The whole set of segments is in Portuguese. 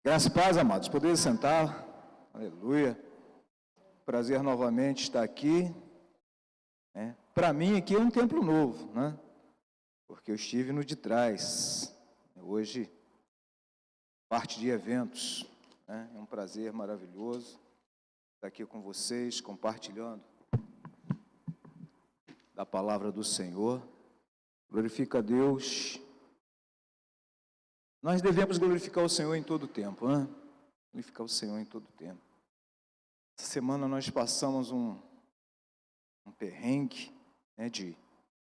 Graças e paz, amados. Poder sentar. Aleluia. Prazer novamente estar aqui. Para mim, aqui é um templo novo, né? Porque eu estive no de trás. Hoje, parte de eventos. É um prazer maravilhoso estar aqui com vocês, compartilhando da palavra do Senhor. Glorifica a Deus. Nós devemos glorificar o Senhor em todo o tempo, né? Glorificar o Senhor em todo o tempo. Essa semana nós passamos um perrengue, né, de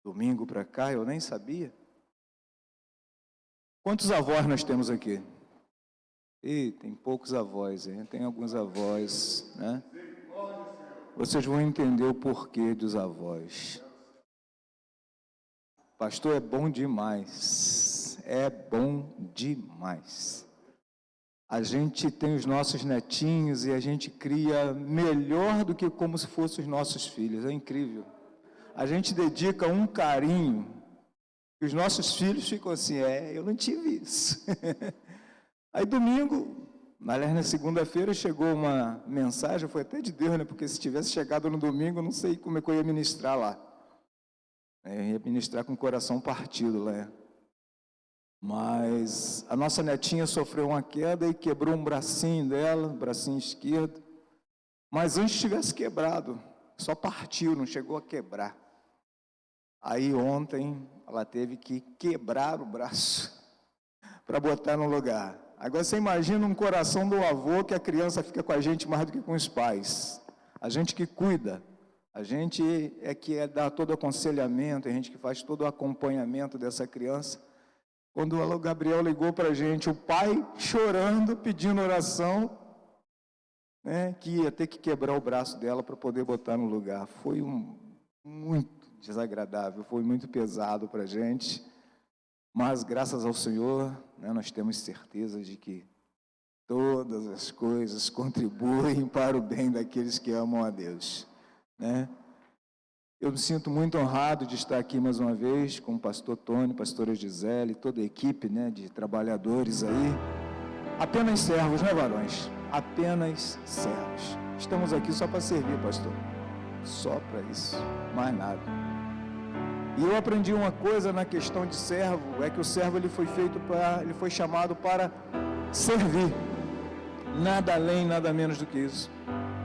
domingo para cá, eu nem sabia. Quantos avós nós temos aqui? Tem poucos avós, hein? Tem alguns avós, né? Vocês vão entender o porquê dos avós. Pastor, é bom demais. É bom demais. A gente tem os nossos netinhos e a gente cria melhor do que como se fossem os nossos filhos. É incrível. A gente dedica um carinho e os nossos filhos ficam assim, eu não tive isso. Aí domingo, aliás, na segunda-feira chegou uma mensagem, foi até de Deus, né? Porque se tivesse chegado no domingo, eu não sei como é que eu ia ministrar lá. Eu ia ministrar com o coração partido lá. Mas a nossa netinha sofreu uma queda e quebrou um bracinho dela, bracinho esquerdo. Mas antes tivesse quebrado, só partiu, não chegou a quebrar. Aí ontem ela teve que quebrar o braço para botar no lugar. Agora você imagina um coração do avô que a criança fica com a gente mais do que com os pais. A gente que cuida, a gente dá todo o aconselhamento, a gente que faz todo o acompanhamento dessa criança. Quando o Gabriel ligou para a gente, o pai chorando, pedindo oração, né, que ia ter que quebrar o braço dela para poder botar no lugar. Foi muito desagradável, foi muito pesado para a gente, mas graças ao Senhor, né, nós temos certeza de que todas as coisas contribuem para o bem daqueles que amam a Deus, né? Eu me sinto muito honrado de estar aqui mais uma vez com o pastor Tony, pastora Gisele, toda a equipe, né, de trabalhadores aí. Apenas servos, né, varões? Apenas servos. Estamos aqui só para servir, pastor. Só para isso, mais nada. E eu aprendi uma coisa na questão de servo, é que o servo ele foi chamado para servir. Nada além, nada menos do que isso.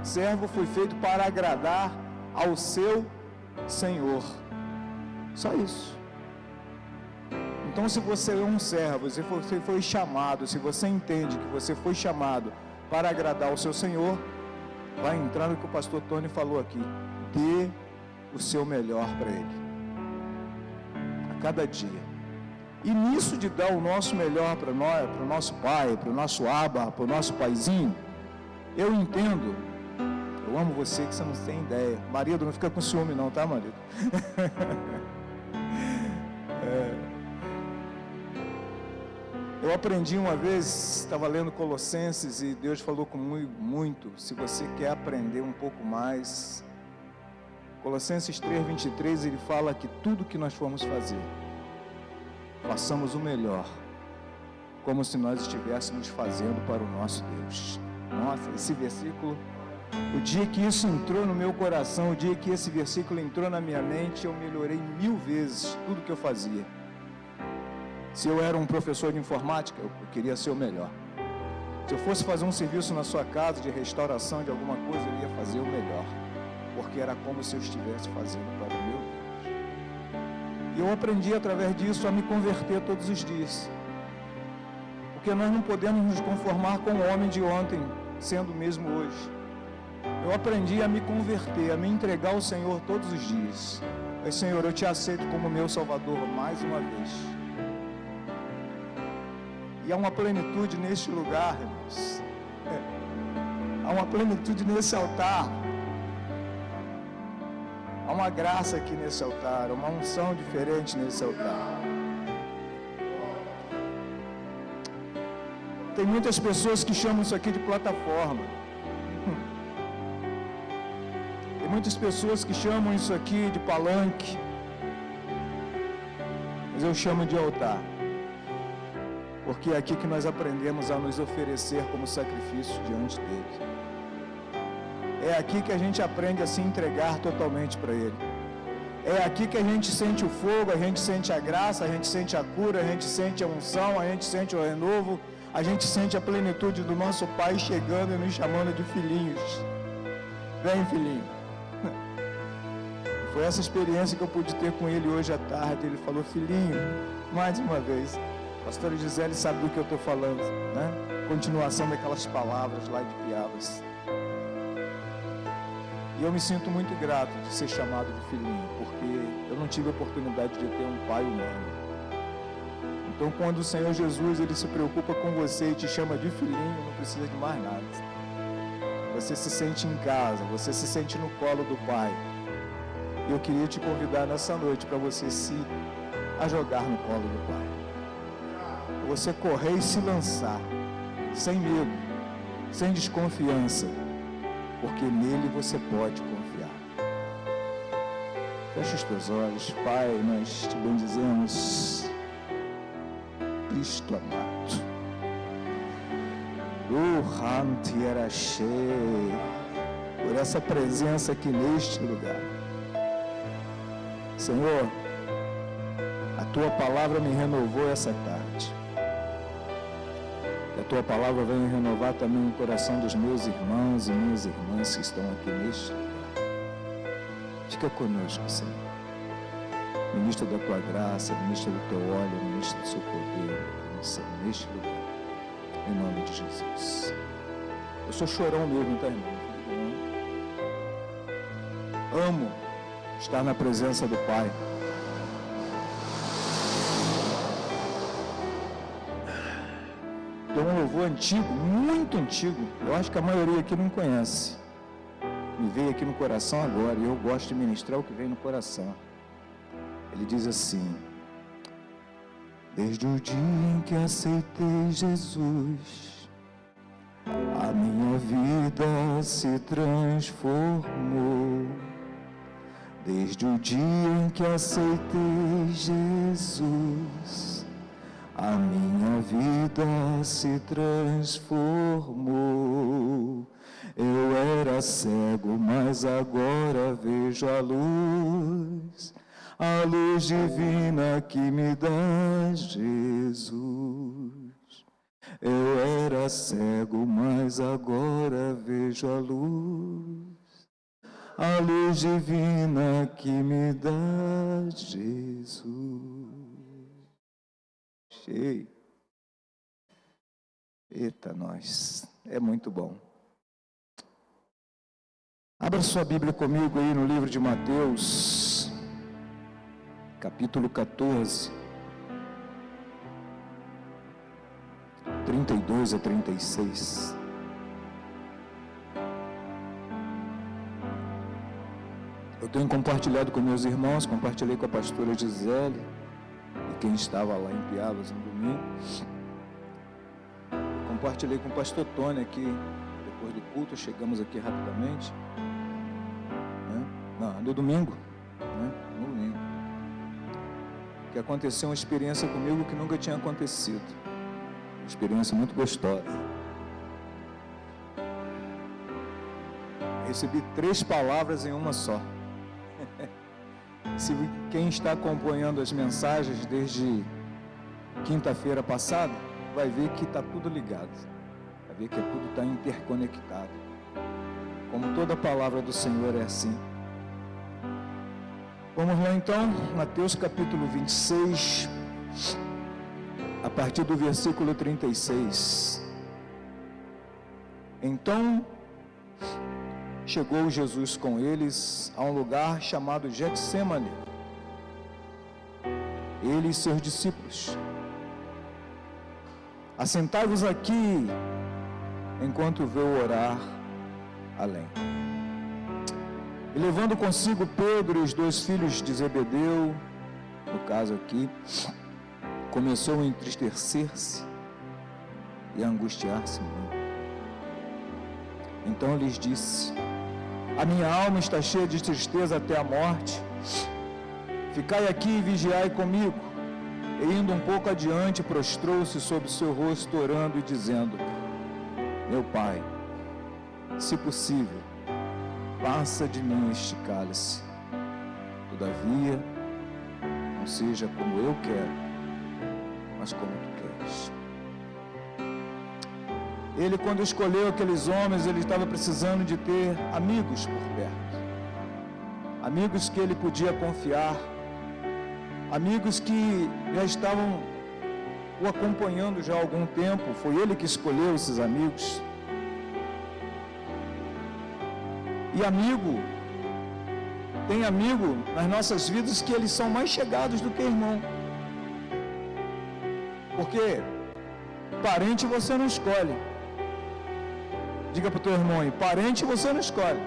Servo foi feito para agradar ao seu Senhor, só isso. Então, se você é um servo, se você foi chamado, se você entende que você foi chamado para agradar ao seu Senhor, vai entrar no que o pastor Tony falou aqui, dê o seu melhor para Ele, a cada dia. E nisso de dar o nosso melhor para nós, para o nosso pai, para o nosso aba, para o nosso paizinho, eu entendo. Eu amo você que você não tem ideia. Marido, não fica com ciúme não, tá, marido? Eu aprendi uma vez, estava lendo Colossenses e Deus falou comigo muito. Se você quer aprender um pouco mais, Colossenses 3:23, ele fala que tudo que nós formos fazer, façamos o melhor, como se nós estivéssemos fazendo para o nosso Deus. Nossa, esse versículo... O dia que isso entrou no meu coração, o dia que esse versículo entrou na minha mente, eu melhorei 1000 vezes tudo que eu fazia. Se eu era um professor de informática, eu queria ser o melhor. Se eu fosse fazer um serviço na sua casa de restauração de alguma coisa, eu ia fazer o melhor, porque era como se eu estivesse fazendo para o meu Deus. E eu aprendi através disso a me converter todos os dias, porque nós não podemos nos conformar com o homem de ontem, sendo o mesmo hoje. Eu aprendi a me converter, a me entregar ao Senhor todos os dias. Senhor, eu te aceito como meu Salvador mais uma vez. E há uma plenitude neste lugar, irmãos. Há uma plenitude nesse altar. Há uma graça aqui nesse altar, uma unção diferente nesse altar. Tem muitas pessoas que chamam isso aqui de plataforma. Tem muitas pessoas que chamam isso aqui de palanque, mas eu chamo de altar. porque é aqui que nós aprendemos a nos oferecer como sacrifício diante dele. É aqui que a gente aprende a se entregar totalmente para ele. É aqui que a gente sente o fogo, a gente sente a graça, a gente sente a cura, a gente sente a unção, a gente sente o renovo, a gente sente a plenitude do nosso Pai chegando e nos chamando de filhinhos. Vem, filhinho. Foi essa experiência que eu pude ter com ele hoje à tarde. Ele falou, filhinho, mais uma vez. A pastora Gisele sabe do que eu estou falando, né? Continuação daquelas palavras lá de Piabas. E eu me sinto muito grato de ser chamado de filhinho, porque eu não tive a oportunidade de ter um pai humano. Então, quando o Senhor Jesus, ele se preocupa com você e te chama de filhinho, não precisa de mais nada. Você se sente em casa, você se sente no colo do Pai. E eu queria te convidar nessa noite para você se jogar no colo do Pai. Para você correr e se lançar, sem medo, sem desconfiança, porque nele você pode confiar. Feche os teus olhos. Pai, nós te bendizemos, Cristo amado. Por essa presença aqui neste lugar. Senhor, a tua palavra me renovou essa tarde. E a tua palavra vem renovar também o coração dos meus irmãos e minhas irmãs que estão aqui neste lugar. Fica conosco, Senhor. Ministra da tua graça, ministra do teu óleo, ministra do seu poder, Senhor, neste lugar. Em nome de Jesus. Eu sou chorão mesmo, tá, irmão? Amo estar na presença do Pai. Tem um louvor antigo, muito antigo. Eu acho que a maioria aqui não conhece. Me veio aqui no coração agora, e eu gosto de ministrar o que vem no coração. Ele diz assim: desde o dia em que aceitei Jesus, a minha vida se transformou. Desde o dia em que aceitei Jesus, a minha vida se transformou. Eu era cego, mas agora vejo a luz divina que me dá Jesus. Eu era cego, mas agora vejo a luz divina que me dá Jesus. Cheio. Eita, nós. É muito bom. Abra sua Bíblia comigo aí no livro de Mateus, capítulo 14, 32 a 36. Eu tenho compartilhado com meus irmãos, compartilhei com a pastora Gisele e quem estava lá em Piabas no domingo. Compartilhei com o pastor Tony aqui, depois do culto, chegamos aqui rapidamente. No domingo, no domingo. Que aconteceu uma experiência comigo que nunca tinha acontecido. Uma experiência muito gostosa. Recebi 3 palavras em uma só. Se quem está acompanhando as mensagens desde quinta-feira passada, vai ver que está tudo ligado. Vai ver que tudo está interconectado. Como toda palavra do Senhor é assim. Vamos lá então, Mateus capítulo 26, a partir do versículo 36. Então, chegou Jesus com eles a um lugar chamado Getsêmani, ele e seus discípulos. Assentai-vos aqui, enquanto vou orar além. E levando consigo Pedro e os 2 filhos de Zebedeu, no caso aqui, começou a entristecer-se e a angustiar-se muito. Então lhes disse: a minha alma está cheia de tristeza até a morte. Ficai aqui e vigiai comigo. E indo um pouco adiante, prostrou-se sobre o seu rosto, orando e dizendo: meu Pai, se possível, passa de mim este cálice. Todavia, não seja como eu quero, mas como tu queres. Ele, quando escolheu aqueles homens, ele estava precisando de ter amigos por perto. Amigos que ele podia confiar. Amigos que já estavam o acompanhando já há algum tempo. Foi ele que escolheu esses amigos. E tem amigo nas nossas vidas que eles são mais chegados do que irmão. Porque parente você não escolhe. Diga para o teu irmão aí, parente você não escolhe.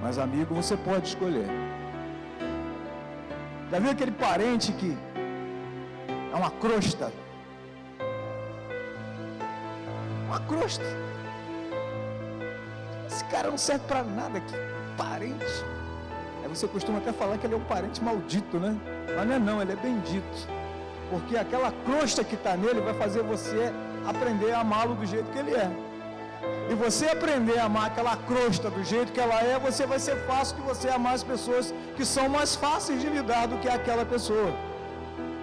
Mas amigo você pode escolher. Já viu aquele parente que é uma crosta? Uma crosta. Esse cara não serve para nada, que parente. Aí você costuma até falar que ele é um parente maldito, né? Mas não, ele é bendito. Porque aquela crosta que está nele vai fazer você aprender a amá-lo do jeito que ele é. E você aprender a amar aquela crosta do jeito que ela é, você vai ser fácil de você amar as pessoas que são mais fáceis de lidar do que aquela pessoa.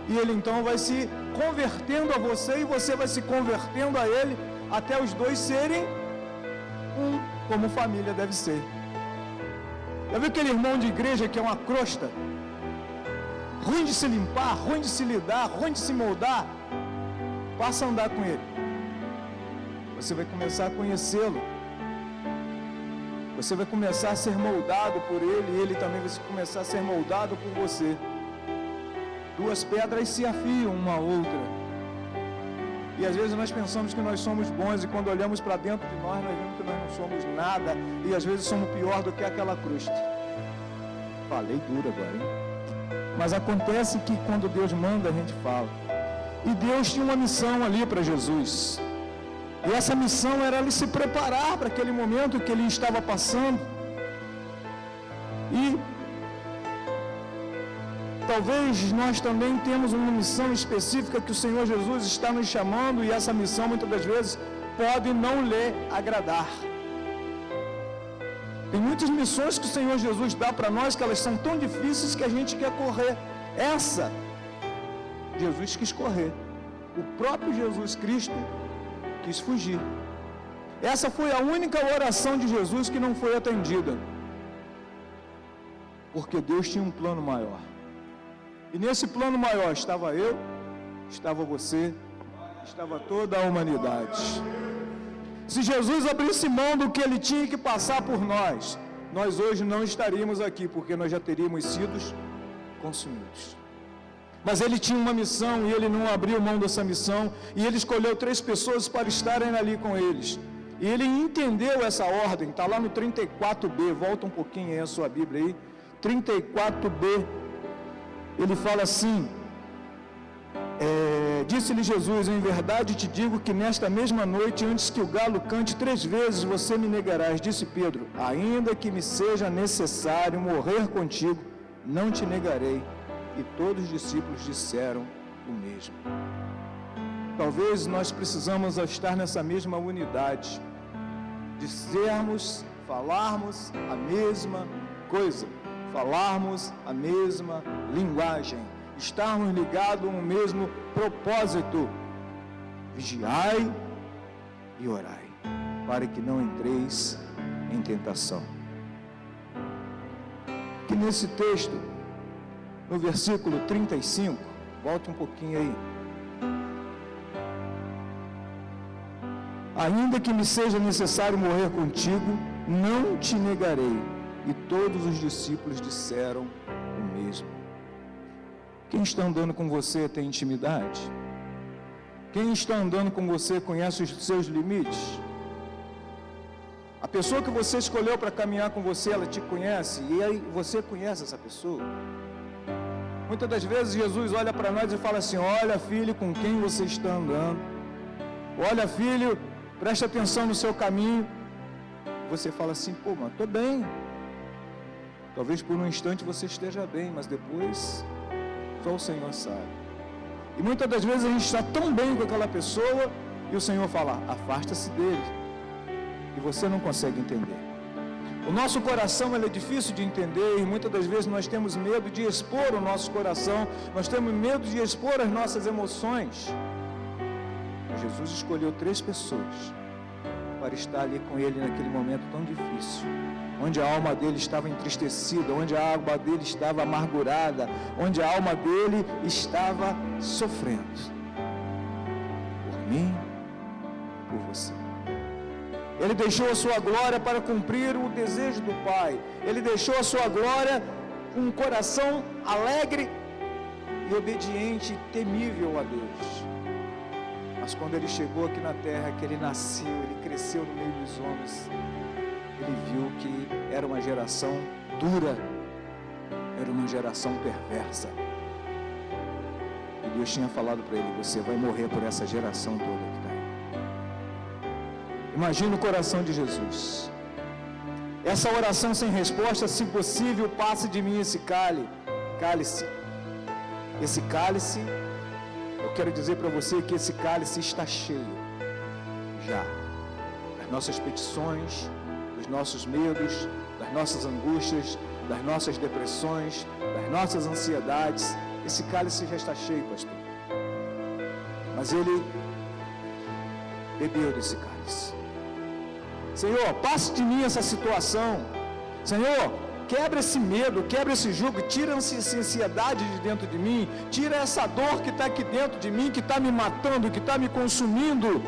E ele então vai se convertendo a você e você vai se convertendo a ele, até os dois serem um, como família deve ser. Já viu aquele irmão de igreja que é uma crosta? Ruim de se limpar, ruim de se lidar, ruim de se moldar? Passa a andar com ele. Você vai começar a conhecê-lo. Você vai começar a ser moldado por ele, e ele também vai começar a ser moldado por você. Duas pedras se afiam uma à outra. E às vezes nós pensamos que nós somos bons, e quando olhamos para dentro de nós vemos que nós não somos nada, e às vezes somos pior do que aquela crosta. Falei duro agora, hein? Mas acontece que quando Deus manda, a gente fala. E Deus tinha uma missão ali para Jesus. E essa missão era ele se preparar para aquele momento que ele estava passando. E talvez nós também temos uma missão específica que o Senhor Jesus está nos chamando, e essa missão muitas das vezes pode não lhe agradar. Tem muitas missões que o Senhor Jesus dá para nós que elas são tão difíceis que a gente quer correr. Essa, Jesus quis correr. O próprio Jesus Cristo quis fugir. Essa foi a única oração de Jesus que não foi atendida. Porque Deus tinha um plano maior. E nesse plano maior estava eu, estava você, estava toda a humanidade. Se Jesus abrisse mão do que ele tinha que passar por nós, nós hoje não estaríamos aqui, porque nós já teríamos sido consumidos. Mas ele tinha uma missão e ele não abriu mão dessa missão, e ele escolheu 3 pessoas para estarem ali com eles. E ele entendeu essa ordem, está lá no 34b, volta um pouquinho aí a sua Bíblia aí, 34b, ele fala assim, disse-lhe Jesus, em verdade te digo que nesta mesma noite, antes que o galo cante 3 vezes, você me negarás. Disse Pedro, ainda que me seja necessário morrer contigo, não te negarei. E todos os discípulos disseram o mesmo. Talvez nós precisamos estar nessa mesma unidade, dizermos, falarmos a mesma coisa, falarmos a mesma linguagem, estarmos ligados ao mesmo propósito. Vigiai e orai, para que não entreis em tentação. Que nesse texto, no versículo 35, volte um pouquinho aí. Ainda que me seja necessário morrer contigo, não te negarei. E todos os discípulos disseram o mesmo. Quem está andando com você tem intimidade? Quem está andando com você conhece os seus limites? A pessoa que você escolheu para caminhar com você, ela te conhece, e aí você conhece essa pessoa? Muitas das vezes Jesus olha para nós e fala assim, olha filho, com quem você está andando? Olha filho, preste atenção no seu caminho. Você fala assim, pô, mas estou bem. Talvez por um instante você esteja bem, mas depois Só o Senhor sabe. E muitas das vezes a gente está tão bem com aquela pessoa e o Senhor fala, afasta-se dele. E você não consegue entender. O nosso coração ele é difícil de entender e muitas das vezes nós temos medo de expor o nosso coração, nós temos medo de expor as nossas emoções. Mas Jesus escolheu 3 pessoas para estar ali com ele naquele momento tão difícil, onde a alma dele estava entristecida, onde a alma dele estava amargurada, onde a alma dele estava sofrendo. Por mim, por você. Ele deixou a sua glória para cumprir o desejo do Pai. Ele deixou a sua glória com um coração alegre e obediente, temível a Deus. Mas quando ele chegou aqui na terra, que ele nasceu, ele cresceu no meio dos homens, ele viu que era uma geração dura, era uma geração perversa. E Deus tinha falado para ele, você vai morrer por essa geração toda que está aí. Imagina o coração de Jesus. Essa oração sem resposta, se possível, passe de mim esse cálice. Esse cálice, eu quero dizer para você que esse cálice está cheio, já, das nossas petições, dos nossos medos, das nossas angústias, das nossas depressões, das nossas ansiedades. Esse cálice já está cheio, pastor. Mas ele bebeu desse cálice. Senhor, passe de mim essa situação. Senhor, quebra esse medo, quebra esse jugo, tira essa ansiedade de dentro de mim, tira essa dor que está aqui dentro de mim, que está me matando, que está me consumindo.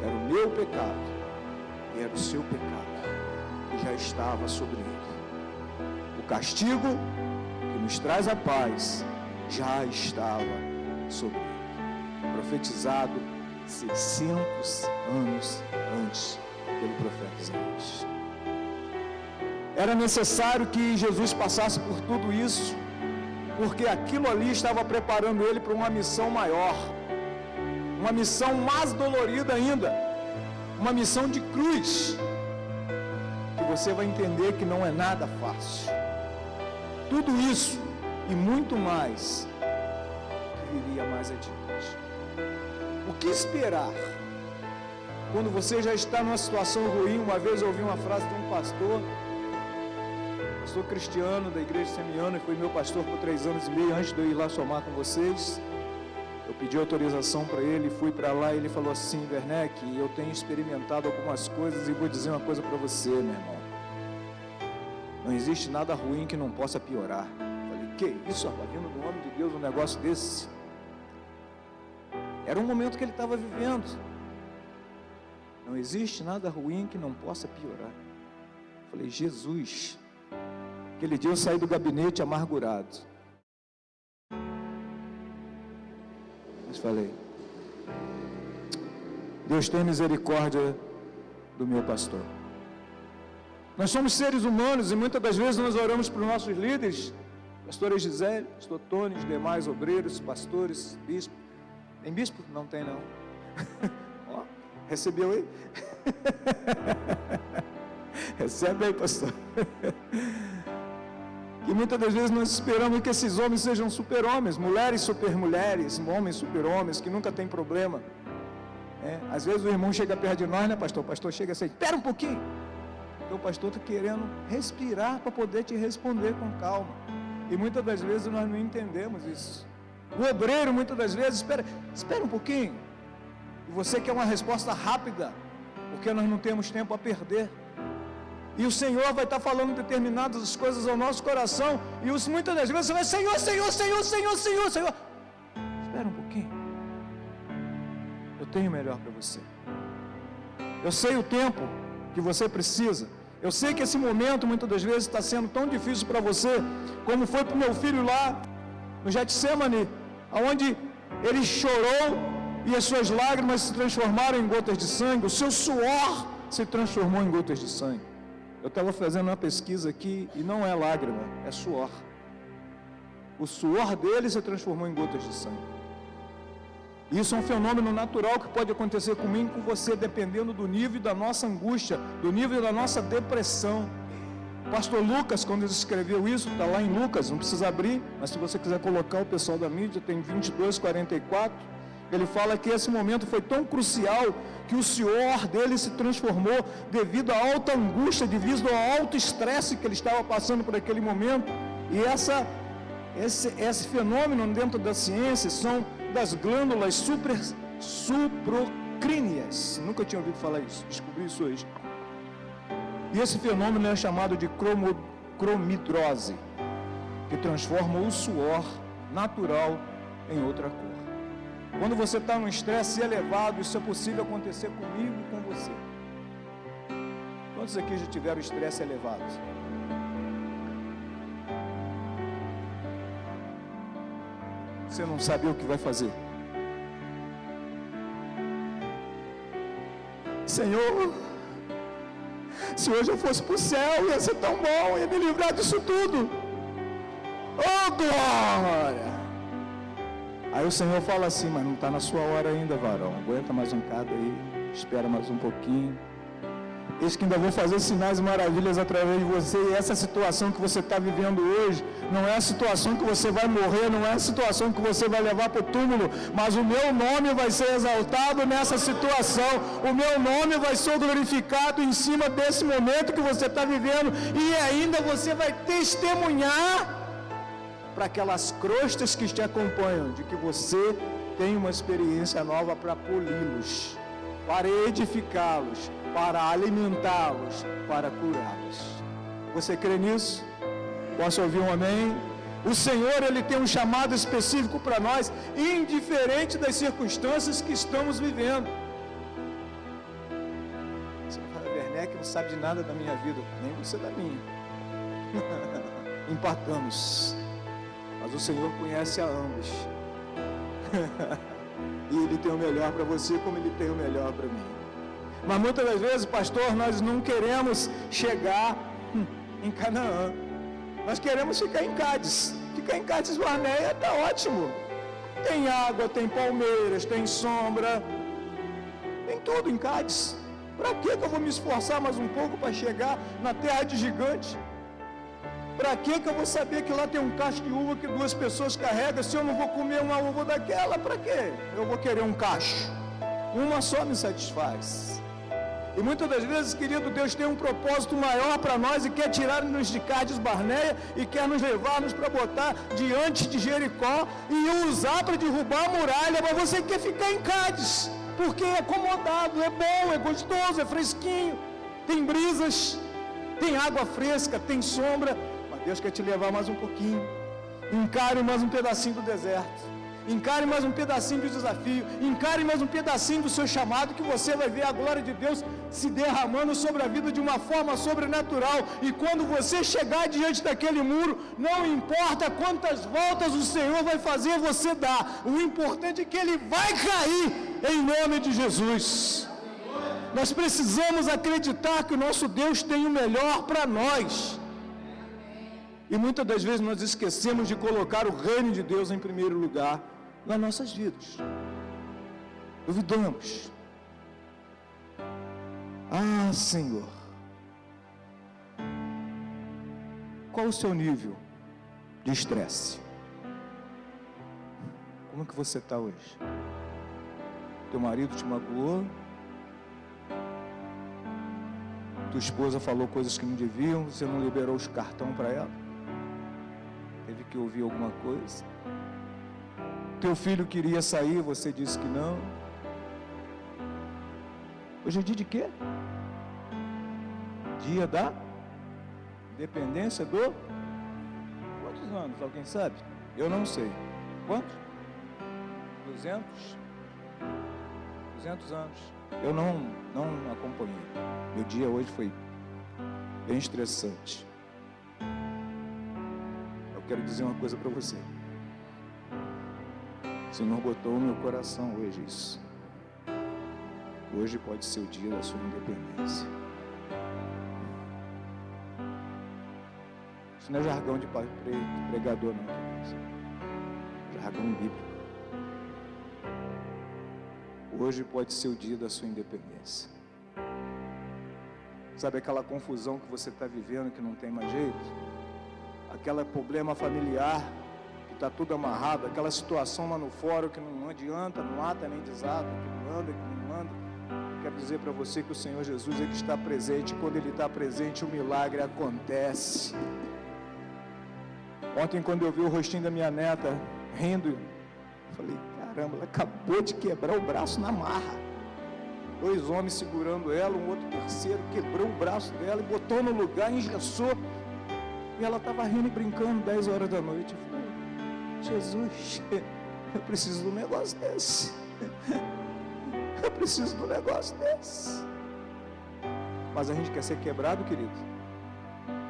Era o meu pecado, e era o seu pecado, que já estava sobre ele. O castigo que nos traz a paz, já estava sobre ele. Profetizado 600 anos antes pelo profeta Isaías. Era necessário que Jesus passasse por tudo isso, porque aquilo ali estava preparando ele para uma missão maior, uma missão mais dolorida ainda, uma missão de cruz, que você vai entender que não é nada fácil. Tudo isso e muito mais que viria mais adiante. O que esperar quando você já está numa situação ruim? Uma vez eu ouvi uma frase de um pastor cristiano da igreja Semiana, e foi meu pastor por 3 anos e meio antes de eu ir lá somar com vocês. Eu pedi autorização para ele, fui para lá e ele falou assim, Werneck, eu tenho experimentado algumas coisas e vou dizer uma coisa para você, meu irmão. Não existe nada ruim que não possa piorar. Eu falei, que isso, rapaz, vindo do nome de Deus um negócio desse? Era um momento que ele estava vivendo. Não existe nada ruim que não possa piorar. Eu falei, Jesus. Aquele dia eu saí do gabinete amargurado. Mas falei, Deus tem misericórdia do meu pastor. Nós somos seres humanos e muitas das vezes nós oramos para os nossos líderes, pastora Gisele, pastor Tony, os demais obreiros, pastores, bispo. Tem bispo? Não tem não. Ó, recebeu aí? Recebe aí, pastor. E muitas das vezes nós esperamos que esses homens sejam super-homens, mulheres super-mulheres, homens super-homens, que nunca tem problema. Às vezes o irmão chega perto de nós, né, pastor? O pastor chega assim, espera um pouquinho. Então o pastor está querendo respirar para poder te responder com calma. E muitas das vezes nós não entendemos isso. O obreiro muitas das vezes espera um pouquinho. E você quer uma resposta rápida, porque nós não temos tempo a perder. E o Senhor vai estar falando determinadas coisas ao nosso coração, e muitas das vezes você vai, Senhor, Senhor, Senhor, Senhor, Senhor, Senhor. Espera um pouquinho. Eu tenho o melhor para você. Eu sei o tempo que você precisa. Eu sei que esse momento muitas das vezes está sendo tão difícil para você, como foi para o meu filho lá no Getsemane, onde ele chorou e as suas lágrimas se transformaram em gotas de sangue, o seu suor se transformou em gotas de sangue. Eu estava fazendo uma pesquisa aqui e não é lágrima, é suor. O suor dele se transformou em gotas de sangue. Isso é um fenômeno natural que pode acontecer comigo e com você, dependendo do nível da nossa angústia, do nível da nossa depressão. Pastor Lucas, quando ele escreveu isso, está lá em Lucas, não precisa abrir, mas se você quiser colocar, o pessoal da mídia tem 22:44, ele fala que esse momento foi tão crucial que o suor dele se transformou devido à alta angústia, devido ao alto estresse que ele estava passando por aquele momento. E esse fenômeno dentro da ciência são das glândulas suprocríneas. Nunca tinha ouvido falar isso, descobri isso hoje. E esse fenômeno é chamado de cromidrose, que transforma o suor natural em outra cor. Quando você está num estresse elevado, isso é possível acontecer comigo e com você. Quantos aqui já tiveram estresse elevado? Você não sabe o que vai fazer. Senhor, se hoje eu fosse para o céu, ia ser tão bom, ia me livrar disso tudo. Oh, glória! Aí o Senhor fala assim, mas não está na sua hora ainda, varão. Aguenta mais um bocado aí, espera mais um pouquinho. Eis que ainda vou fazer sinais e maravilhas através de você. E essa situação que você está vivendo hoje, não é a situação que você vai morrer, não é a situação que você vai levar para o túmulo, mas o meu nome vai ser exaltado nessa situação. O meu nome vai ser glorificado em cima desse momento que você está vivendo. E ainda você vai testemunhar para aquelas crostas que te acompanham, de que você tem uma experiência nova para poli-los, para edificá-los, para alimentá-los, para curá-los. Você crê nisso? Posso ouvir um amém? O Senhor, Ele tem um chamado específico para nós, indiferente das circunstâncias que estamos vivendo. Você fala, Werneck não sabe de nada da minha vida, nem você da minha. Empatamos. Mas o Senhor conhece a ambos. E Ele tem o melhor para você, como Ele tem o melhor para mim. Mas muitas das vezes, pastor, nós não queremos chegar em Canaã. Nós queremos ficar em Cádiz. Ficar em Cádiz Barneia está ótimo. Tem água, tem palmeiras, tem sombra. Tem tudo em Cádiz. Para que eu vou me esforçar mais um pouco para chegar na terra de gigante? Para que eu vou saber que lá tem um cacho de uva que 2 pessoas carregam, se eu não vou comer uma uva daquela? Para quê? Eu vou querer um cacho. Uma só me satisfaz. E muitas das vezes, querido, Deus tem um propósito maior para nós e quer tirar-nos de Cádiz Barneia e quer nos levar-nos para botar diante de Jericó e usar para derrubar a muralha, mas você quer ficar em Cádiz, porque é acomodado, é bom, é gostoso, é fresquinho, tem brisas, tem água fresca, tem sombra. Deus quer te levar mais um pouquinho. Encare mais um pedacinho do deserto. Encare mais um pedacinho do desafio. Encare mais um pedacinho do seu chamado, que você vai ver a glória de Deus se derramando sobre a vida de uma forma sobrenatural. E quando você chegar diante daquele muro, não importa quantas voltas o Senhor vai fazer você dar, o importante é que ele vai cair em nome de Jesus. Nós precisamos acreditar que o nosso Deus tem o melhor para nós. E muitas das vezes nós esquecemos de colocar o reino de Deus em primeiro lugar nas nossas vidas. Duvidamos. Ah, Senhor, qual o seu nível de estresse? Como que você está hoje? Teu marido te magoou? Tua esposa falou coisas que não deviam, você não liberou os cartões para ela? Teve que ouvir alguma coisa? Teu filho queria sair, você disse que não. Hoje é dia de quê? Dia da independência do... Quantos anos? Alguém sabe? Eu não sei. Quantos? 200? 200 anos. Eu não acompanhei. Meu dia hoje foi bem estressante. Quero dizer uma coisa para você. O Senhor botou no meu coração hoje isso. Hoje pode ser o dia da sua independência. Isso não é jargão de pregador, não. Jargão bíblico. Hoje pode ser o dia da sua independência. Sabe aquela confusão que você está vivendo, que não tem mais jeito? Aquele problema familiar, que está tudo amarrado, aquela situação lá no fórum que não adianta, não ata nem desata, que não anda, que não anda. Quero dizer para você que o Senhor Jesus, Ele está presente, e quando Ele está presente, o milagre acontece. Ontem, quando eu vi o rostinho da minha neta rindo, eu falei, caramba, ela acabou de quebrar o braço na marra. 2 homens segurando ela, um outro terceiro quebrou o braço dela e botou no lugar, engessou. E ela estava rindo e brincando 10 horas da noite. Eu falei, Jesus, eu preciso de um negócio desse. Eu preciso de um negócio desse. Mas a gente quer ser quebrado, querido?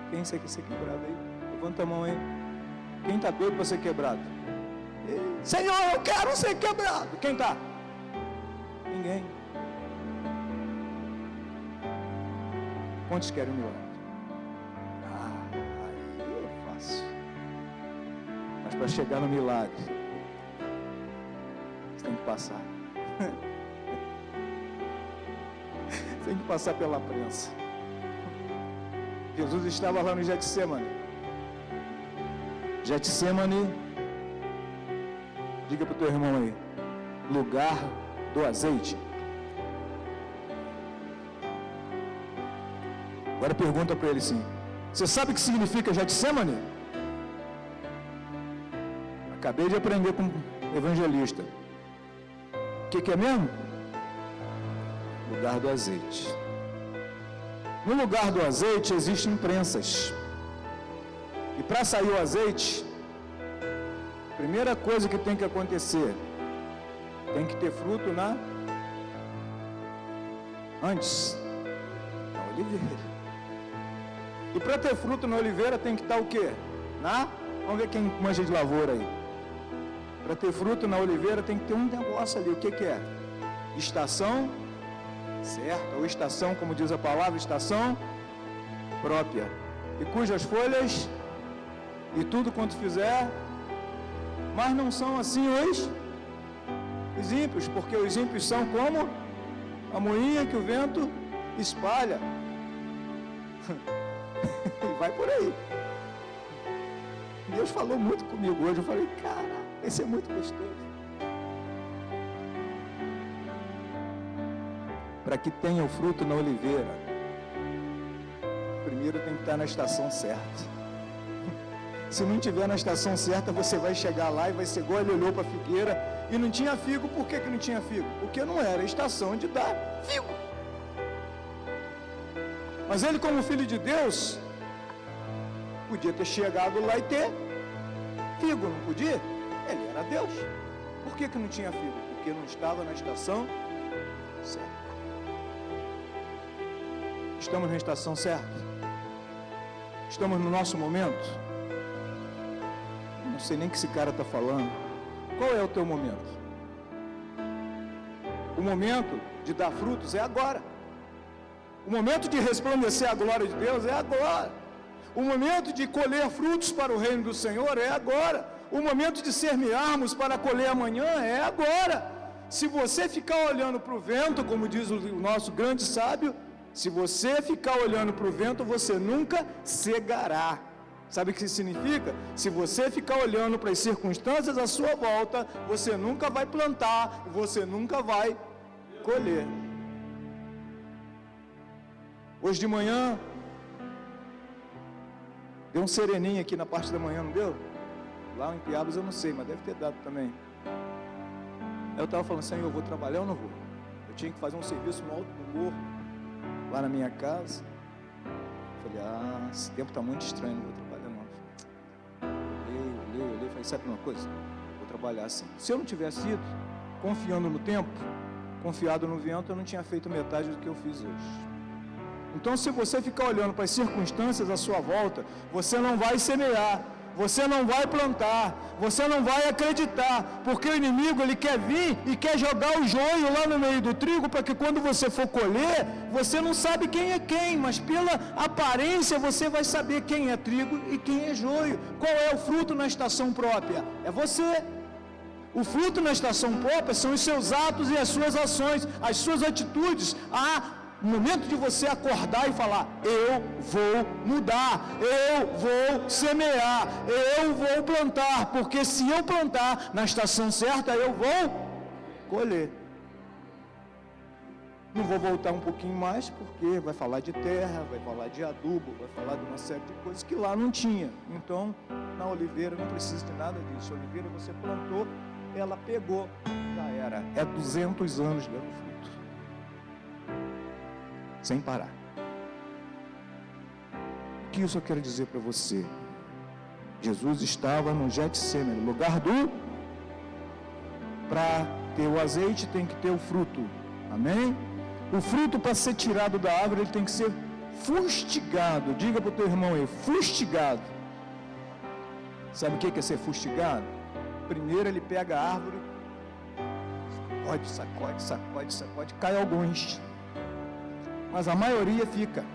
Quem quer ser quebrado aí? Levanta a mão aí. Quem está doido para ser quebrado? Senhor, eu quero ser quebrado. Quem está? Ninguém. Quantos querem um milagre? Aí é fácil. Mas para chegar no milagre, você tem que passar. Você tem que passar pela prensa. Jesus estava lá no Getsemane. Getsemane, diga para o teu irmão aí, lugar do azeite. Agora pergunta para ele sim, você sabe o que significa Getsemane? Acabei de aprender com um evangelista. O que é mesmo? Lugar do azeite. No lugar do azeite existem prensas. E para sair o azeite, a primeira coisa que tem que acontecer, tem que ter fruto antes, na oliveira. E para ter fruto na oliveira tem que estar o quê? Vamos ver quem manja de lavoura aí. Para ter fruto na oliveira tem que ter um negócio ali. O que é? Estação certa, ou estação, como diz a palavra, estação própria. E cujas folhas, e tudo quanto fizer, mas não são assim os ímpios, porque os ímpios são como a moinha que o vento espalha. E vai por aí. Deus falou muito comigo hoje. Eu falei, cara, esse é muito gostoso. Para que tenha o fruto na oliveira, primeiro tem que estar na estação certa. Se não tiver na estação certa, você vai chegar lá e vai ser igual ele olhou para a figueira e não tinha figo. Por que não tinha figo? Porque não era a estação de dar figo. Mas ele, como filho de Deus, podia ter chegado lá e ter figo, não podia? Ele era Deus. Por que não tinha figo? Porque não estava na estação certa. Estamos na estação certa? Estamos no nosso momento? Não sei nem o que esse cara está falando. Qual é o teu momento? O momento de dar frutos é agora. O momento de resplandecer a glória de Deus é agora. O momento de colher frutos para o reino do Senhor é agora. O momento de semearmos para colher amanhã é agora. Se você ficar olhando para o vento, como diz o nosso grande sábio, se você ficar olhando para o vento, você nunca cegará. Sabe o que isso significa? Se você ficar olhando para as circunstâncias à sua volta, você nunca vai plantar, você nunca vai colher. Hoje de manhã, deu um sereninho aqui na parte da manhã, não deu? Lá em Piabas eu não sei, mas deve ter dado também. Aí eu estava falando, Senhor, eu vou trabalhar ou não vou? Eu tinha que fazer um serviço no alto do morro, lá na minha casa. Eu falei, esse tempo está muito estranho, não vou trabalhar não. Olhei, falei, sabe uma coisa? Vou trabalhar assim. Se eu não tivesse ido, confiando no tempo, confiado no vento, eu não tinha feito metade do que eu fiz hoje. Então, se você ficar olhando para as circunstâncias à sua volta, você não vai semear, você não vai plantar, você não vai acreditar, porque o inimigo ele quer vir e quer jogar o joio lá no meio do trigo, para que quando você for colher, você não sabe quem é quem, mas pela aparência você vai saber quem é trigo e quem é joio. Qual é o fruto na estação própria? É você. O fruto na estação própria são os seus atos e as suas ações, as suas atitudes. o momento de você acordar e falar: eu vou mudar, eu vou semear, eu vou plantar, porque se eu plantar na estação certa, eu vou colher. Não vou voltar um pouquinho mais, porque vai falar de terra, vai falar de adubo, vai falar de uma série de coisas que lá não tinha. Então, na oliveira não precisa de nada disso. A oliveira você plantou, ela pegou, já era. É 200 anos dando fruto, sem parar. O que isso eu quero dizer para você? Jesus estava no Getsemane, lugar para ter o azeite tem que ter o fruto. Amém? O fruto, para ser tirado da árvore, ele tem que ser fustigado. Diga para o teu irmão aí: fustigado. Sabe o que é ser fustigado? Primeiro ele pega a árvore, sacode, cai alguns, mas a maioria fica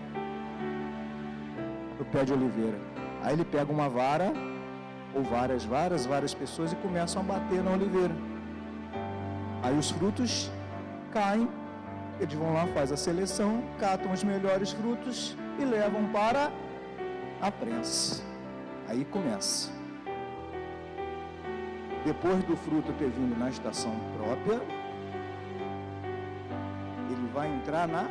no pé de oliveira. Aí ele pega uma vara, ou várias pessoas, e começam a bater na oliveira. Aí os frutos caem. Eles vão lá, fazem a seleção, catam os melhores frutos e levam para a prensa. Aí começa. Depois do fruto ter vindo na estação própria, ele vai entrar na...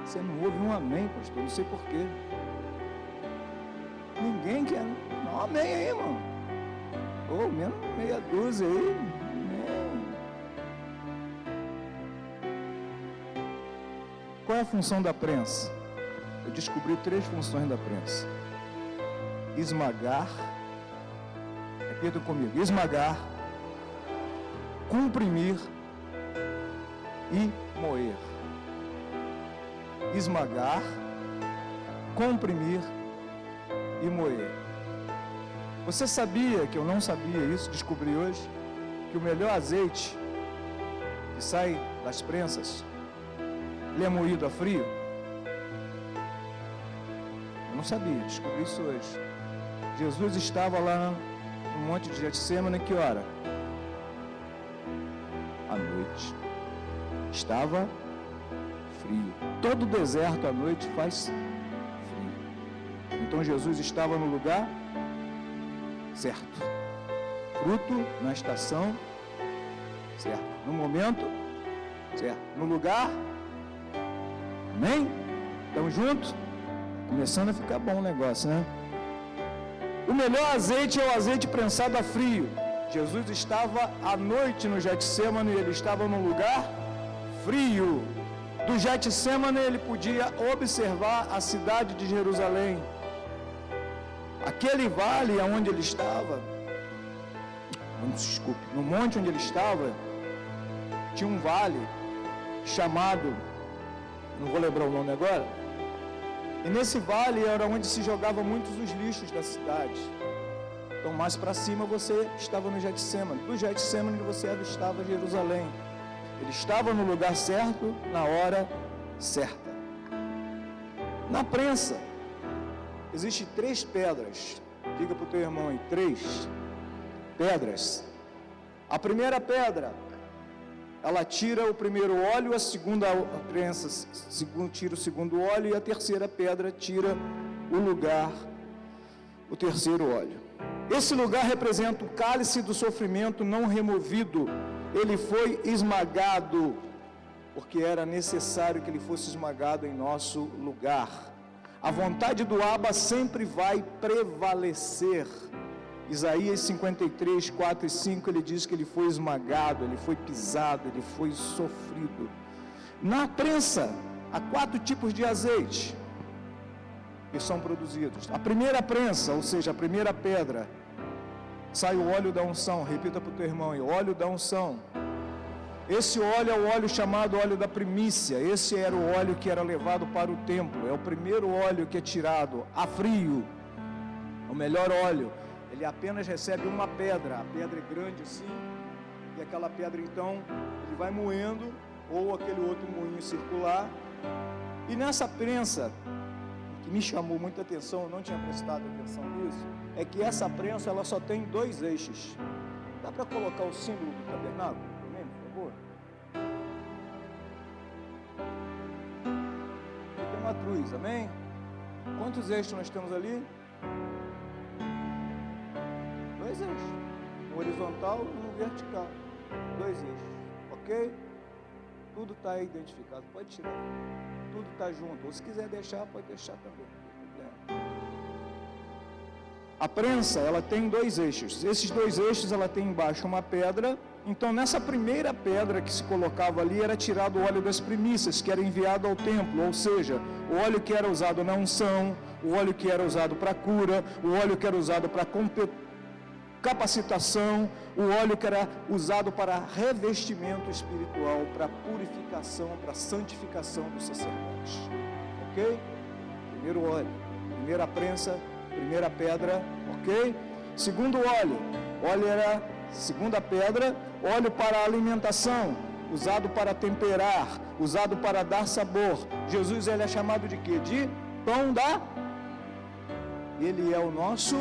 Você não ouve um amém, pastor? Não sei porquê. Ninguém quer... Não, amém aí, irmão. Ou menos meia dúzia aí. Qual é a função da prensa? Eu descobri 3 funções da prensa: esmagar, repitam comigo: esmagar, comprimir e moer. Esmagar, comprimir e moer. Você sabia, que eu não sabia isso, descobri hoje, que o melhor azeite que sai das prensas, ele é moído a frio? Eu não sabia, descobri isso hoje. Jesus estava lá no monte de Getsemane, que hora? À noite. Estava frio. Todo deserto à noite faz frio. Então Jesus estava no lugar certo, fruto na estação certa, no momento certo, no lugar. Amém? Estamos juntos? Começando a ficar bom o negócio, né? O melhor azeite é o azeite prensado a frio. Jesus estava à noite no Getsemane, ele estava num lugar frio. Do Getsemane ele podia observar a cidade de Jerusalém. Aquele vale onde ele estava, no monte onde ele estava, tinha um vale chamado, não vou lembrar o nome agora, e nesse vale era onde se jogavam muitos os lixos da cidade. Então mais para cima você estava no Getsemane, do Getsemane você avistava Jerusalém. Ele estava no lugar certo, na hora certa. Na prensa existem 3 pedras. Diga para o teu irmão aí: 3 pedras. A primeira pedra, ela tira o primeiro óleo, a segunda prensa tira o segundo óleo, e a terceira pedra tira o lugar, o terceiro óleo. Esse lugar representa o cálice do sofrimento não removido. Ele foi esmagado, porque era necessário que ele fosse esmagado em nosso lugar. A vontade do Abba sempre vai prevalecer. Isaías 53, 4 e 5, ele diz que ele foi esmagado, ele foi pisado, ele foi sofrido. Na prensa, há 4 tipos de azeite que são produzidos. A primeira prensa, ou seja, a primeira pedra, sai o óleo da unção. Repita para o teu irmão aí: óleo da unção. Esse óleo é o óleo chamado óleo da primícia. Esse era o óleo que era levado para o templo. É o primeiro óleo que é tirado a frio. O melhor óleo. Ele apenas recebe uma pedra. A pedra é grande assim. E aquela pedra então, ele vai moendo. Ou aquele outro moinho circular. E nessa prensa, que me chamou muita atenção, eu não tinha prestado atenção nisso, é que essa prensa ela só tem 2 eixos. Dá para colocar o símbolo do tabernáculo também, por favor? Tem uma cruz, amém? Quantos eixos nós temos ali? 2 eixos. Um horizontal e um vertical. 2 eixos, ok? Tudo está aí identificado, pode tirar. Tudo está junto. Ou se quiser deixar, pode deixar também. A prensa, ela tem 2 eixos. Esses 2 eixos, ela tem embaixo uma pedra. Então, nessa primeira pedra que se colocava ali, era tirado o óleo das primícias, que era enviado ao templo. Ou seja, o óleo que era usado na unção, o óleo que era usado para cura, o óleo que era usado para capacitação, o óleo que era usado para revestimento espiritual, para purificação, para santificação dos sacerdotes. Ok? Primeiro óleo, primeira prensa, primeira pedra, ok? Segundo óleo era, segunda pedra, óleo para alimentação, usado para temperar, usado para dar sabor. Jesus, ele é chamado de quê? De pão da... Ele é o nosso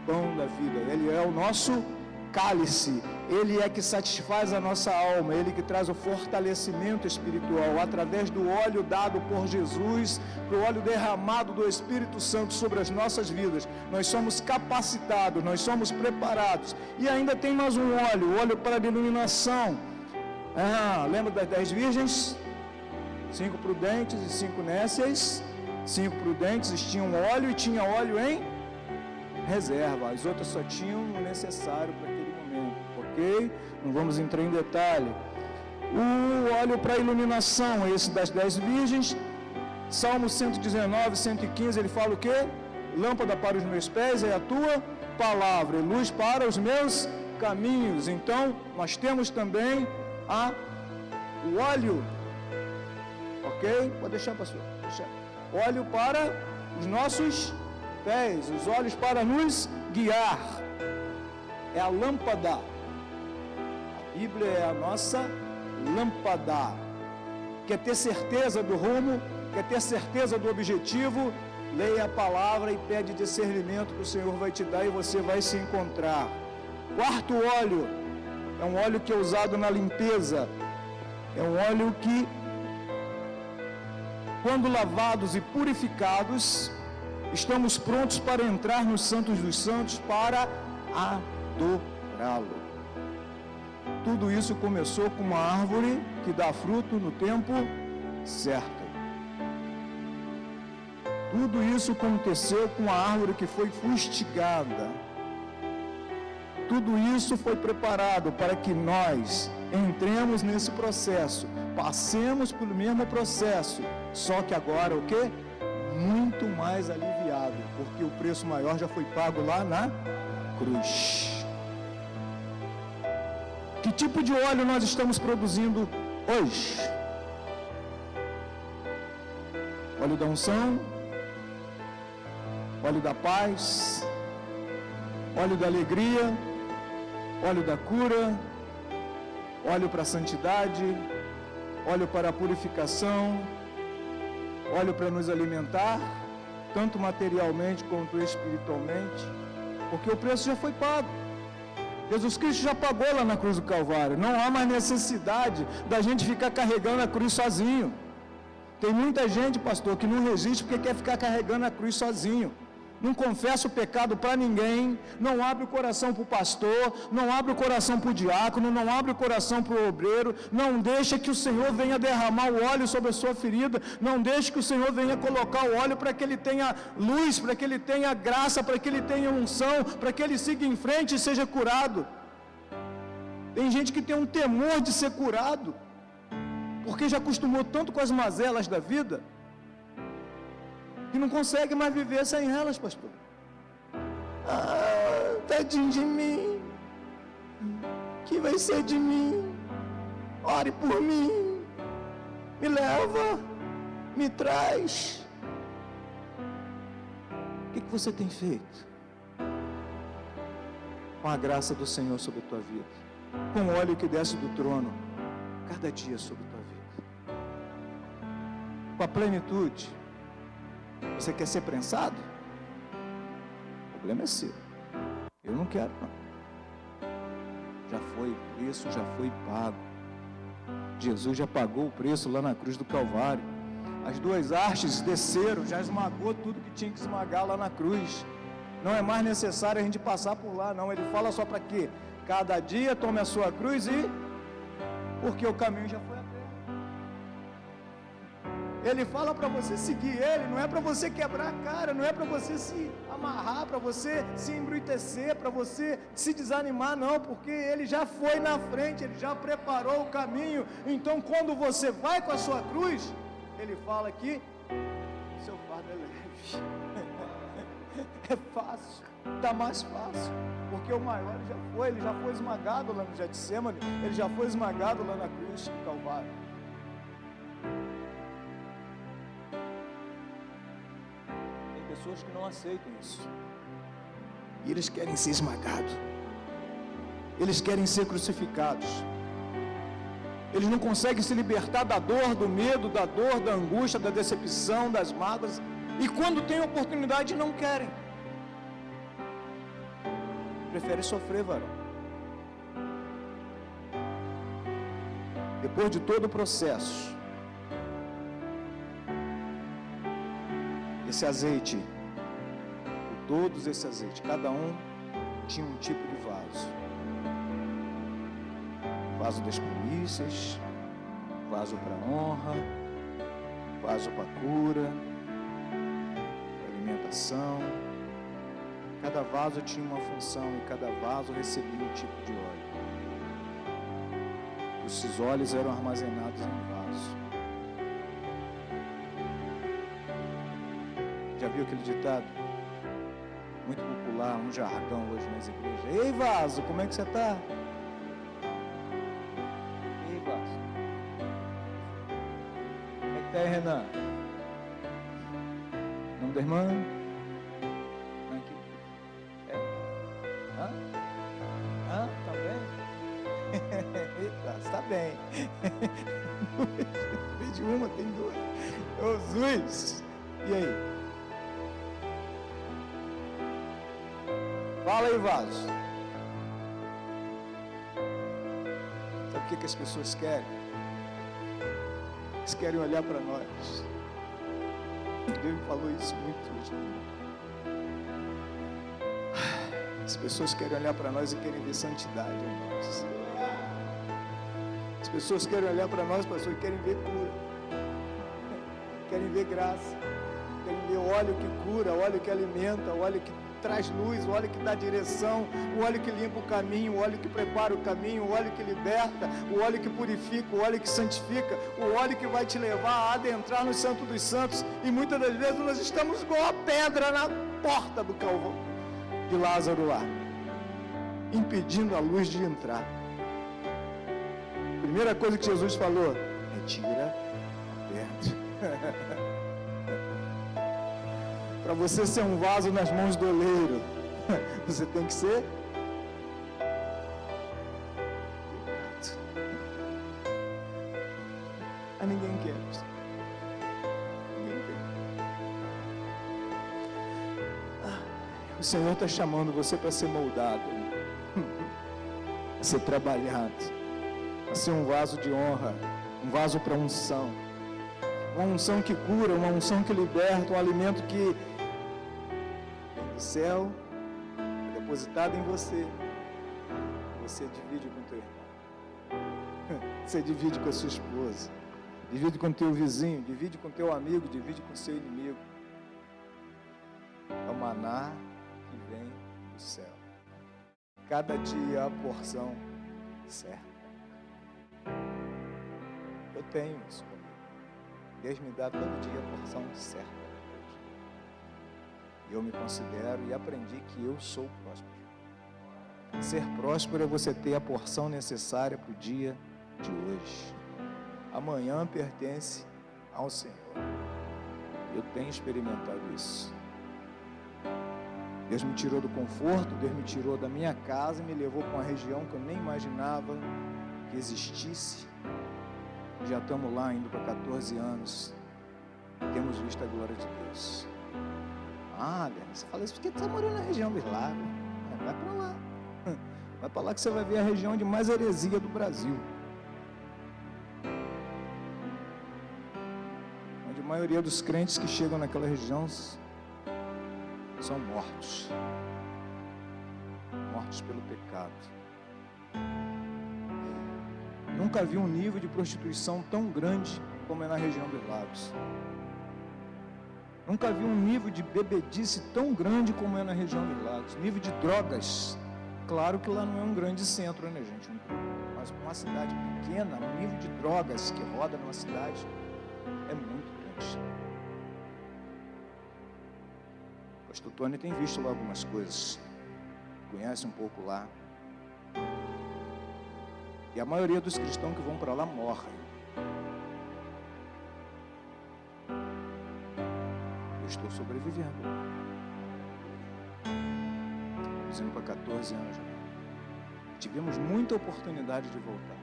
pão da vida, ele é o nosso cálice, ele é que satisfaz a nossa alma, ele que traz o fortalecimento espiritual, através do óleo dado por Jesus, do óleo derramado do Espírito Santo sobre as nossas vidas, nós somos capacitados, nós somos preparados. E ainda tem mais um óleo, o óleo para a iluminação. Lembra das 10 virgens? 5 prudentes e 5 nécias. 5 prudentes tinham óleo e tinha óleo em reserva, as outras só tinham o necessário para aquele momento, ok? Não vamos entrar em detalhe. O óleo para iluminação, esse das 10 virgens, Salmo 119, 115, ele fala o quê? Lâmpada para os meus pés é a tua palavra, e luz para os meus caminhos. Então, nós temos também o óleo, ok? Pode deixar, pastor, deixar. Óleo para os nossos pés, os olhos para nos guiar. É a lâmpada. A Bíblia é a nossa lâmpada. Quer ter certeza do rumo, quer ter certeza do objetivo, leia a palavra e pede discernimento que o Senhor vai te dar e você vai se encontrar. Quarto óleo, é um óleo que é usado na limpeza. É um óleo que, quando lavados e purificados, estamos prontos para entrar nos Santos dos Santos para adorá-lo. Tudo isso começou com uma árvore que dá fruto no tempo certo. Tudo isso aconteceu com a árvore que foi fustigada. Tudo isso foi preparado para que nós entremos nesse processo, passemos pelo mesmo processo, só que agora o quê? Muito mais aliviado, porque o preço maior já foi pago lá na cruz. Que tipo de óleo nós estamos produzindo hoje? Óleo da unção, óleo da paz, óleo da alegria, óleo da cura, óleo para a santidade, óleo para a purificação, óleo para nos alimentar, tanto materialmente quanto espiritualmente, porque o preço já foi pago. Jesus Cristo já pagou lá na cruz do Calvário. Não há mais necessidade da gente ficar carregando a cruz sozinho. Tem muita gente, pastor, que não resiste porque quer ficar carregando a cruz sozinho. Não confessa o pecado para ninguém, não abre o coração para o pastor, não abre o coração para o diácono, não abre o coração para o obreiro, não deixa que o Senhor venha derramar o óleo sobre a sua ferida, não deixa que o Senhor venha colocar o óleo para que ele tenha luz, para que ele tenha graça, para que ele tenha unção, para que ele siga em frente e seja curado. Tem gente que tem um temor de ser curado, porque já acostumou tanto com as mazelas da vida, que não consegue mais viver sem elas, pastor. Tadinho de mim, que vai ser de mim? Ore por mim, me leva, me traz. O que você tem feito com a graça do Senhor sobre a tua vida, com o óleo que desce do trono cada dia sobre a tua vida, com a plenitude? Você quer ser prensado? O problema é seu. Eu não quero, não. o preço já foi pago. Jesus já pagou o preço lá na cruz do Calvário. As duas hastes desceram, já esmagou tudo que tinha que esmagar lá na cruz. Não é mais necessário a gente passar por lá, não. Ele fala só para quê? Cada dia tome a sua cruz porque o caminho já foi aberto. Ele fala para você seguir Ele, não é para você quebrar a cara, não é para você se amarrar, para você se embrutecer, para você se desanimar, não, porque Ele já foi na frente, Ele já preparou o caminho. Então, quando você vai com a sua cruz, Ele fala que seu fardo é leve, é fácil, está mais fácil, porque o maior ele já foi esmagado lá no Getsemane, Ele já foi esmagado lá na cruz do Calvário. Pessoas que não aceitam isso, e eles querem ser esmagados, eles querem ser crucificados, eles não conseguem se libertar da dor, do medo, da dor, da angústia, da decepção, das mágoas, e quando tem oportunidade não querem, preferem sofrer, varão. Depois de todo o processo, esse azeite, todos esse azeite, cada um tinha um tipo de vaso. Vaso das primícias, vaso para honra, vaso para cura, para alimentação. Cada vaso tinha uma função e cada vaso recebia um tipo de óleo. Esses óleos eram armazenados em vaso. Já viu aquele ditado? Muito popular, um jargão hoje nas igrejas. Ei, vaso, como é que você está? Ei, vaso. Como é que tá aí, Renan? Nome da irmã? Como é que... Hã? Tá bem? Eita, você tá bem. Em vez de uma, tem duas. Ô, Jesus! E aí? Fala aí, vaso. Sabe o que as pessoas querem? Eles querem olhar para nós. Deus me falou isso muito hoje. As pessoas querem olhar para nós e querem ver santidade em nós. As pessoas querem olhar para nós, pastor, e querem ver cura. Querem ver graça. Querem ver óleo que cura, óleo que alimenta, óleo que traz luz, o óleo que dá direção, o óleo que limpa o caminho, o óleo que prepara o caminho, o óleo que liberta, o óleo que purifica, o óleo que santifica, o óleo que vai te levar a adentrar no Santo dos Santos. E muitas das vezes nós estamos igual a pedra na porta do Calvário de Lázaro lá, impedindo a luz de entrar. Primeira coisa que Jesus falou: retira a pedra. Para você ser um vaso nas mãos do oleiro, você tem que ser ninguém quer. Ninguém quer. O Senhor está chamando você para ser moldado, a ser trabalhado, a ser um vaso de honra, um vaso para unção. Uma unção que cura, uma unção que liberta, um alimento que vem do céu, é depositado em você. Você divide com o teu irmão. Você divide com a sua esposa. Divide com o teu vizinho, divide com o teu amigo, divide com o seu inimigo. É o maná que vem do céu. Cada dia a porção certa. Eu tenho isso comigo. Deus me dá todo dia a porção certa. E eu me considero e aprendi que eu sou próspero. Ser próspero é você ter a porção necessária para o dia de hoje. Amanhã pertence ao Senhor. Eu tenho experimentado isso. Deus me tirou do conforto, Deus me tirou da minha casa e me levou para uma região que eu nem imaginava que existisse. Já estamos lá indo para 14 anos. Temos visto a glória de Deus. Ah, Deus, você fala isso porque você está morando na região dos lagos. Vai para lá. Vai para lá que você vai ver a região de mais heresia do Brasil. Onde a maioria dos crentes que chegam naquela região são mortos. Mortos pelo pecado. Nunca vi um nível de prostituição tão grande como é na região dos lagos. Nunca vi um nível de bebedice tão grande como é na região dos lagos. Nível de drogas. Claro que lá não é um grande centro, né, gente? Mas uma cidade pequena, o nível de drogas que roda numa cidade é muito grande. O pastor Tony tem visto lá algumas coisas. Conhece um pouco lá. E a maioria dos cristãos que vão para lá morrem. Eu estou sobrevivendo. Estou indo para 14 anos já. Tivemos muita oportunidade de voltar.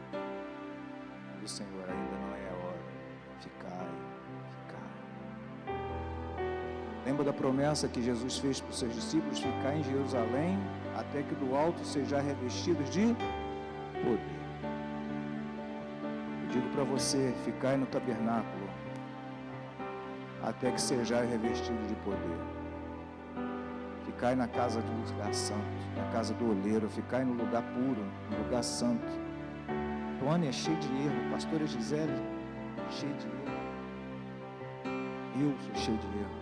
Mas o Senhor ainda não é a hora. Ficai. Lembra da promessa que Jesus fez para os seus discípulos? Ficar em Jerusalém até que do alto sejam revestidos de poder. Eu digo para você, ficai no tabernáculo até que sejais revestidos de poder. Ficai na casa do lugar santo, na casa do oleiro, ficai no lugar puro, no lugar santo. Tony é cheio de erro, pastora Gisele, cheio de erro. Eu sou cheio de erro.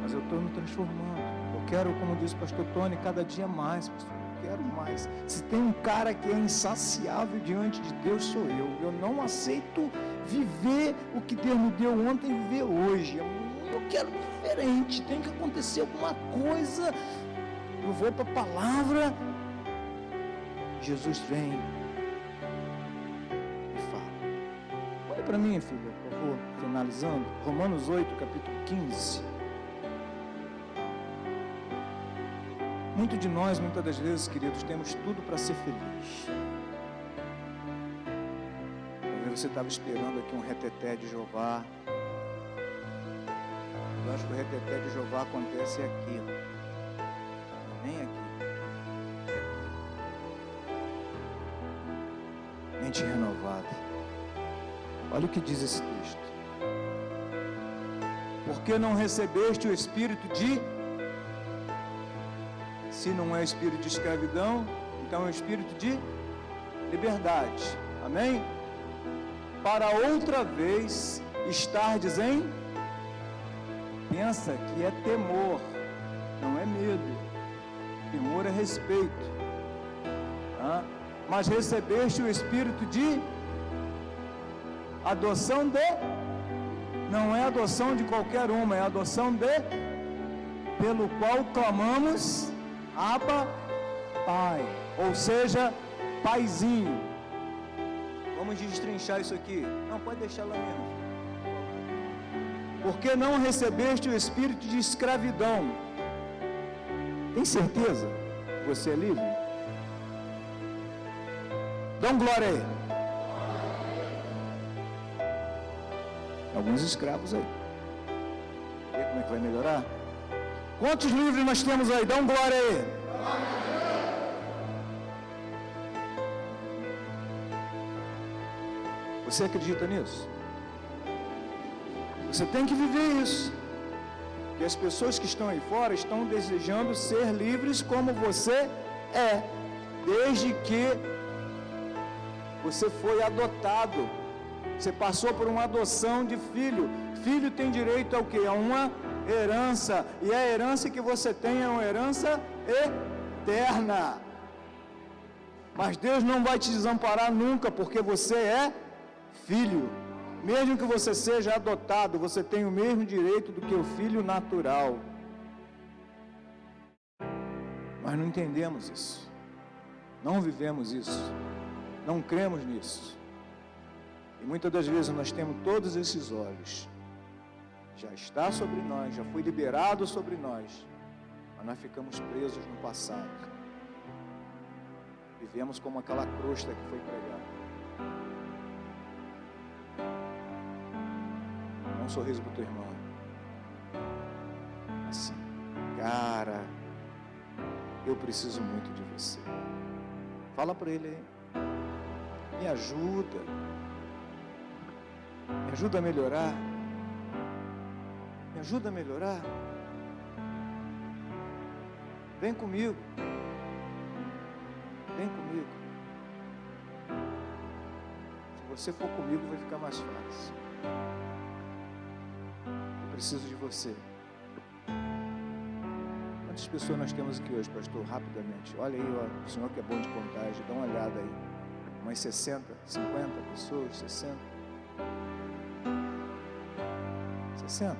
Mas eu estou me transformando. Eu quero, como diz o pastor Tony, cada dia mais, pastor. Eu quero mais. Se tem um cara que é insaciável diante de Deus, sou eu. Eu não aceito viver o que Deus me deu ontem e viver hoje. Eu quero diferente. Tem que acontecer alguma coisa. Eu vou para a palavra. Jesus vem e fala. Olha para mim, filha, por favor, finalizando. Romanos 8, capítulo 15. Muito de nós, muitas das vezes, queridos, temos tudo para ser feliz. Talvez você estava esperando aqui um reteté de Jeová. Eu acho que o reteté de Jeová acontece aqui. Nem aqui. Mente renovada. Olha o que diz esse texto. Porque não recebeste o espírito de... Se não é espírito de escravidão, então é espírito de liberdade. Amém? Para outra vez estardes em... Pensa que é temor, não é medo. Temor é respeito. Tá? Mas recebeste o espírito de adoção de... Não é adoção de qualquer uma, é adoção de... Pelo qual clamamos... Abba, Pai, ou seja, Paizinho. Vamos destrinchar isso aqui. Não, pode deixar lá mesmo. Porque não recebeste o espírito de escravidão. Tem certeza que você é livre? Dá glória aí. Alguns escravos aí. Vê como é que vai melhorar? Quantos livros nós temos aí? Dá glória aí. Você acredita nisso? Você tem que viver isso. Porque as pessoas que estão aí fora estão desejando ser livres como você é. Desde que você foi adotado. Você passou por uma adoção de filho. Filho tem direito ao quê? A uma herança, e a herança que você tem é uma herança eterna. Mas Deus não vai te desamparar nunca, porque você é filho. Mesmo que você seja adotado, você tem o mesmo direito do que o filho natural. Mas não entendemos isso, não vivemos isso, não cremos nisso. E muitas das vezes nós temos todos esses olhos. Já está sobre nós, já foi liberado sobre nós, mas nós ficamos presos no passado. Vivemos como aquela crosta que foi pregada. Dá um sorriso para o teu irmão. Assim, cara, eu preciso muito de você. Fala para ele aí. Me ajuda a melhorar. Me ajuda a melhorar. Vem comigo. Vem comigo. Se você for comigo, vai ficar mais fácil. Eu preciso de você. Quantas pessoas nós temos aqui hoje, pastor? Rapidamente. Olha aí, ó, o senhor que é bom de contagem, dá uma olhada aí. Umas 60, 50 pessoas, 60. 60?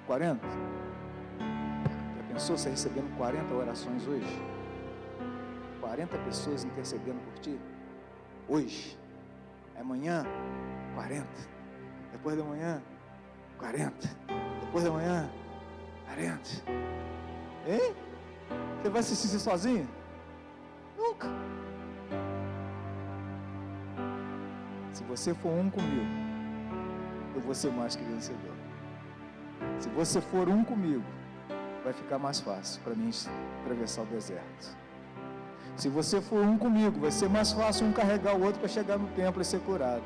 40? Já pensou você recebendo 40 orações hoje? 40 pessoas intercedendo por ti? Hoje. Amanhã, 40. Depois da manhã, 40. Depois da manhã, 40. Hein? Você vai se sentir sozinho? Nunca. Se você for um comigo, eu vou ser mais que vencedor. Se você for um comigo, vai ficar mais fácil para mim atravessar o deserto. Se você for um comigo, vai ser mais fácil um carregar o outro para chegar no templo e ser curado.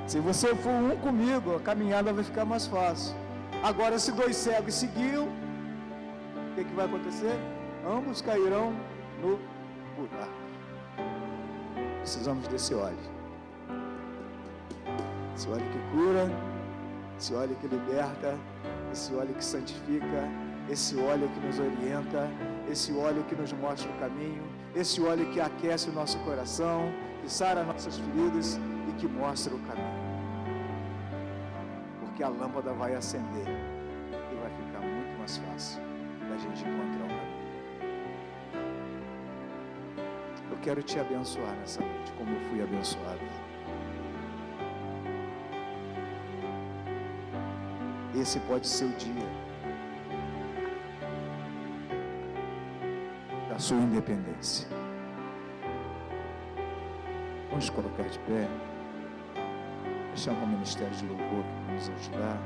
Se você for um comigo, a caminhada vai ficar mais fácil. Agora, se dois cegos seguiam, o que vai acontecer? Ambos cairão no buraco. Precisamos desse óleo. Esse óleo que cura, esse óleo que liberta, esse óleo que santifica, esse óleo que nos orienta, esse óleo que nos mostra o caminho, esse óleo que aquece o nosso coração, que sara nossas feridas e que mostra o caminho. Porque a lâmpada vai acender e vai ficar muito mais fácil da gente encontrar o caminho. Eu quero te abençoar nessa noite, como eu fui abençoado. Esse pode ser o dia da sua independência. Vamos colocar de pé. Chamar o Ministério de Louvor que vai nos ajudar.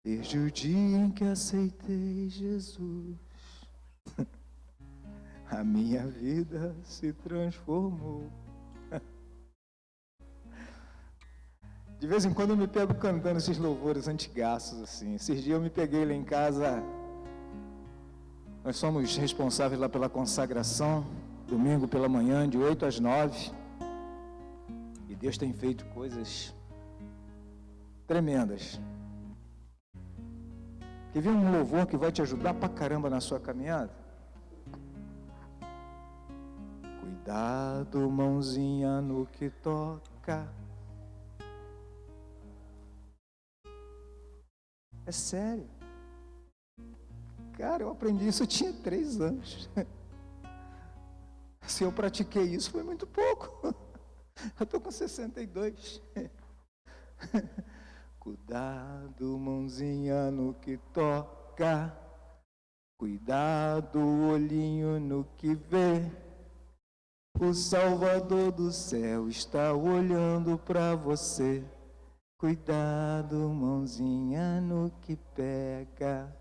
Desde o dia em que aceitei Jesus, a minha vida se transformou. De vez em quando eu me pego cantando esses louvores antigaços assim. Esses dias eu me peguei lá em casa. Nós somos responsáveis lá pela consagração, domingo pela manhã, de 8 às 9. E Deus tem feito coisas tremendas. Quer ver um louvor que vai te ajudar pra caramba na sua caminhada? Cuidado, mãozinha, no que toca. É sério. Cara, eu aprendi isso, eu tinha 3 anos. Se eu pratiquei isso, foi muito pouco. Eu estou com 62. Cuidado, mãozinha, no que toca. Cuidado, olhinho, no que vê. O Salvador do céu está olhando para você. Cuidado, mãozinha, no que pega.